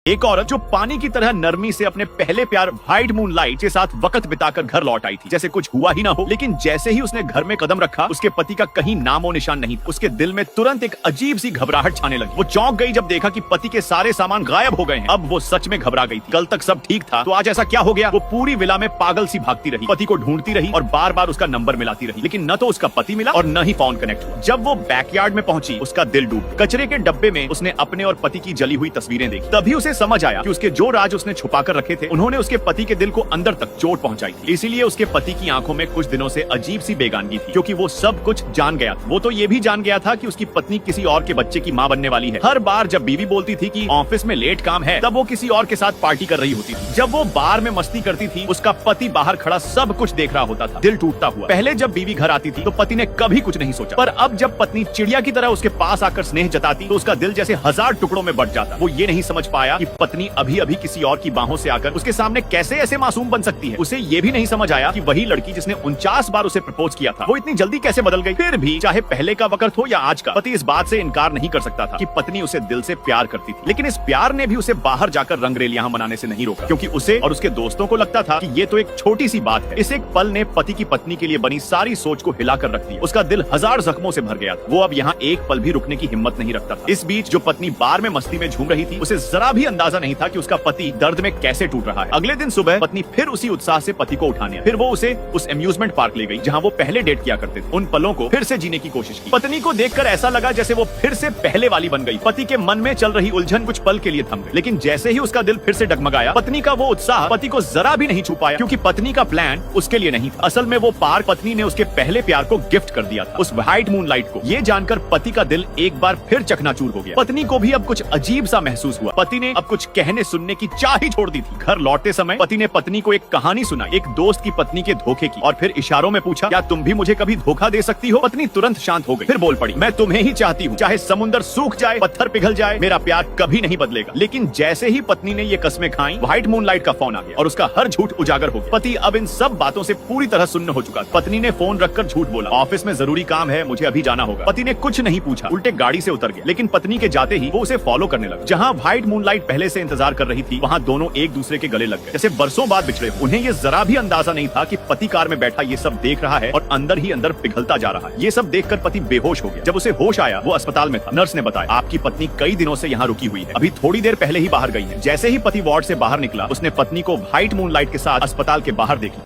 एक औरत जो पानी की तरह नरमी से अपने पहले प्यार व्हाइट मूनलाइट के साथ वक्त बिताकर घर लौट आई थी, जैसे कुछ हुआ ही ना हो। लेकिन जैसे ही उसने घर में कदम रखा, उसके पति का कहीं नामो निशान नहीं था। उसके दिल में तुरंत एक अजीब सी घबराहट छाने लगी। वो चौंक गई जब देखा कि पति के सारे सामान गायब हो गए हैं। अब वो सच में घबरा गई थी। कल तक सब ठीक था, तो आज ऐसा क्या हो गया? वो पूरी विला में पागल सी भागती रही, पति को ढूंढती रही और बार बार उसका नंबर मिलाती रही, लेकिन न तो उसका पति मिला और न ही फोन कनेक्ट हुआ। जब वो बैकयार्ड में पहुंची, उसका दिल डूब। कचरे के डब्बे में उसने अपने और पति की जली हुई तस्वीरें देखी। तभी उसे समझ आया कि उसके जो राज उसने छुपा कर रखे थे, उन्होंने उसके पति के दिल को अंदर तक चोट पहुंचाई थी। इसीलिए उसके पति की आंखों में कुछ दिनों से अजीब सी बेगानगी थी, क्योंकि वो सब कुछ जान गया था। वो तो ये भी जान गया था कि उसकी पत्नी किसी और के बच्चे की मां बनने वाली है। हर बार जब बीवी बोलती थी कि ऑफिस में लेट काम है, तब वो किसी और के साथ पार्टी कर रही होती थी। जब वो बार में मस्ती करती थी, उसका पति बाहर खड़ा सब कुछ देख रहा होता था, दिल टूटता हुआ। पहले जब बीवी घर आती थी तो पति ने कभी कुछ नहीं सोचा, पर अब जब पत्नी चिड़िया की तरह उसके पास आकर स्नेह जताती, तो उसका दिल जैसे 1000 टुकड़ों में बट जाता। वो ये नहीं समझ पाया कि पत्नी अभी अभी किसी और की बाहों से आकर उसके सामने कैसे ऐसे मासूम बन सकती है। उसे ये भी नहीं समझ आया कि वही लड़की जिसने 49 बार उसे प्रपोज किया था, वो इतनी जल्दी कैसे बदल गई। फिर भी चाहे पहले का वक्त हो या आज का, पति इस बात से इनकार नहीं कर सकता था कि पत्नी उसे दिल से प्यार करती थी। लेकिन इस प्यार ने भी उसे बाहर जाकर रंगरेलियां मनाने से नहीं रोका, क्योंकि उसे और उसके दोस्तों को लगता था कि ये तो एक छोटी सी बात है। इस एक पल ने पति की पत्नी के लिए बनी सारी सोच को हिलाकर रख दिया। उसका दिल 1000 जख्मों से भर गया था। वो अब यहाँ एक पल भी रुकने की हिम्मत नहीं रखता था। इस बीच जो पत्नी बार में मस्ती में झूम रही थी, उसे जरा भी अंदाजा नहीं था कि उसका पति दर्द में कैसे टूट रहा है। अगले दिन सुबह पत्नी फिर उसी उत्साह से पति को उठाने, फिर वो उसे उस अम्यूजमेंट पार्क ले गई जहाँ वो पहले डेट किया करते थे। उन पलों को फिर से जीने की कोशिश की। पत्नी को देखकर ऐसा लगा जैसे वो फिर से पहले वाली बन गई। पति के मन में चल रही उलझन कुछ पल के लिए थम गई, लेकिन जैसे ही उसका दिल फिर से डगमगाया, पत्नी का वो उत्साह पति को जरा भी नहीं छू पाया, क्योंकि पत्नी का प्लान उसके लिए नहीं था। असल में वो पार्क पत्नी ने उसके पहले प्यार को गिफ्ट कर दिया था, उस व्हाइट मूनलाइट को। ये जानकर पति का दिल एक बार फिर चकनाचूर हो गया। पत्नी को भी अब कुछ अजीब सा महसूस हुआ। पति ने अब कुछ कहने सुनने की चाह ही छोड़ दी थी। घर लौटते समय पति ने पत्नी को एक कहानी सुनाई, एक दोस्त की पत्नी के धोखे की, और फिर इशारों में पूछा, क्या तुम भी मुझे कभी धोखा दे सकती हो? पत्नी तुरंत शांत हो गई, फिर बोल पड़ी, मैं तुम्हें ही चाहती हूँ, चाहे समुद्र सूख जाए, पत्थर पिघल जाए, मेरा प्यार कभी नहीं बदलेगा। लेकिन जैसे ही पत्नी ने ये कस्में खाई, व्हाइट मूनलाइट का फोन आ गया और उसका हर झूठ उजागर हो गया। पति अब इन सब बातों से पूरी तरह सुन्न हो चुका। पत्नी ने फोन रखकर झूठ बोला, ऑफिस में जरूरी काम है, मुझे अभी जाना होगा। पति ने कुछ नहीं पूछा, उल्टे गाड़ी से उतर गया। लेकिन पत्नी के जाते ही वो उसे फॉलो करने लगा। जहाँ व्हाइट मूनलाइट पहले से इंतजार कर रही थी, वहाँ दोनों एक दूसरे के गले लग गए, जैसे बरसों बाद बिछड़े। उन्हें ये जरा भी अंदाजा नहीं था कि पति कार में बैठा ये सब देख रहा है और अंदर ही अंदर पिघलता जा रहा है। ये सब देखकर पति बेहोश हो गया। जब उसे होश आया, वो अस्पताल में था। नर्स ने बताया, आपकी पत्नी कई दिनों से यहाँ रुकी हुई है, अभी थोड़ी देर पहले ही बाहर गई है। जैसे ही पति वार्ड से बाहर निकला, उसने पत्नी को व्हाइट मूनलाइट के साथ अस्पताल के बाहर देखा।